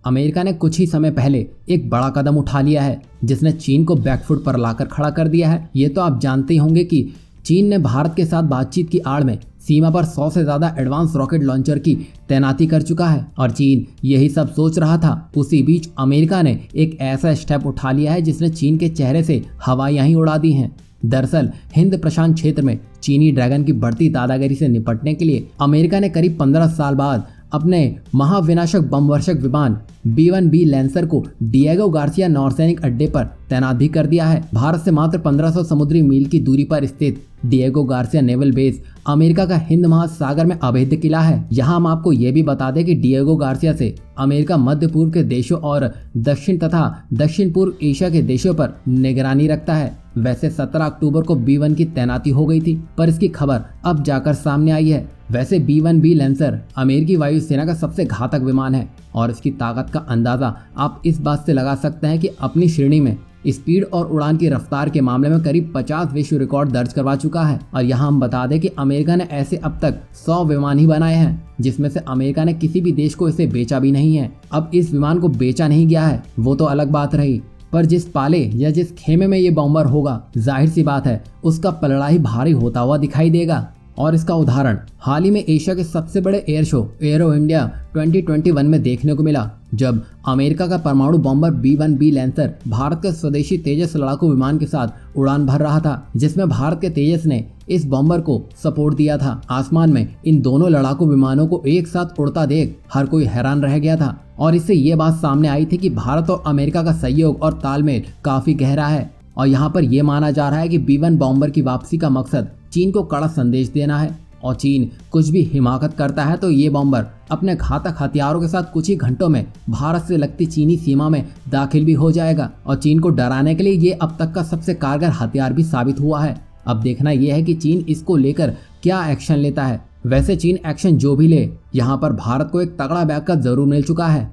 America ने कुछ ही समय पहले एक बड़ा कदम उठा लिया है जिसने चीन को बैकफुट पर लाकर खड़ा कर दिया है। ये तो आप जानते ही होंगे कि चीन ने भारत के साथ बातचीत की आड़ में सीमा पर 100 से ज्यादा एडवांस रॉकेट लॉन्चर की तैनाती कर चुका है और चीन यही सब सोच रहा था। उसी बीच अमेरिका ने एक ऐसा स्टेप उठा लिया है जिसने चीन के चेहरे से हवाइयां ही उड़ा दी हैं। दरअसल हिंद प्रशांत क्षेत्र में चीनी ड्रैगन की बढ़ती दादागिरी से निपटने के लिए अमेरिका ने करीब 15 साल बाद अपने महाविनाशक बमवर्षक विमान B-1B लैंसर को डिएगो गार्सिया नौसैनिक अड्डे पर तैनात भी कर दिया है। भारत से मात्र 1500 समुद्री मील की दूरी पर स्थित Diego Garcia naval base America का हिंद महासागर में अभेद्य किला है। यहाँ हम आपको ये भी बता दें कि डिएगो गार्सिया से अमेरिका मध्य पूर्व के देशों और दक्षिण तथा दक्षिण पूर्व एशिया के देशों पर निगरानी रखता है। वैसे 17 अक्टूबर को B-1 की तैनाती हो गई थी, पर इसकी खबर अब जाकर सामने आई है। वैसे B-1B लैंसर अमेरिकी वायुसेना का सबसे घातक विमान है और इसकी ताकत का अंदाजा आप इस बात से लगा सकते हैं कि अपनी श्रेणी में स्पीड और उड़ान की रफ्तार के मामले में करीब 50 विश्व रिकॉर्ड दर्ज करवा चुका है। और यहाँ हम बता दें कि अमेरिका ने ऐसे अब तक 100 विमान ही बनाए हैं, जिसमें से अमेरिका ने किसी भी देश को इसे बेचा भी नहीं है। अब इस विमान को बेचा नहीं गया है वो तो अलग बात रही, पर जिस पाले या जिस खेमे में ये बॉम्बर होगा, जाहिर सी बात है उसका पलड़ा ही भारी होता हुआ दिखाई देगा। और इसका उदाहरण हाल ही में एशिया के सबसे बड़े एयर शो एरो इंडिया 2021 में देखने को मिला, जब अमेरिका का परमाणु बॉम्बर B-1B लैंसर भारत के स्वदेशी तेजस लड़ाकू विमान के साथ उड़ान भर रहा था, जिसमें भारत के तेजस ने इस बॉम्बर को सपोर्ट दिया था। आसमान में इन दोनों लड़ाकू विमानों को एक साथ उड़ता देख हर कोई हैरान रह गया था और इससे ये बात सामने आई थी कि भारत और अमेरिका का सहयोग और तालमेल काफी गहरा है। और यहाँ पर यह माना जा रहा है कि B-1 बॉम्बर की वापसी का मकसद चीन को कड़ा संदेश देना है और चीन कुछ भी हिमाकत करता है तो ये बॉम्बर अपने घातक हथियारों के साथ कुछ ही घंटों में भारत से लगती चीनी सीमा में दाखिल भी हो जाएगा। और चीन को डराने के लिए ये अब तक का सबसे कारगर हथियार भी साबित हुआ है। अब देखना यह है कि चीन इसको लेकर क्या एक्शन लेता है। वैसे चीन एक्शन जो भी ले, यहाँ पर भारत को एक तगड़ा बैकअप जरूर मिल चुका है।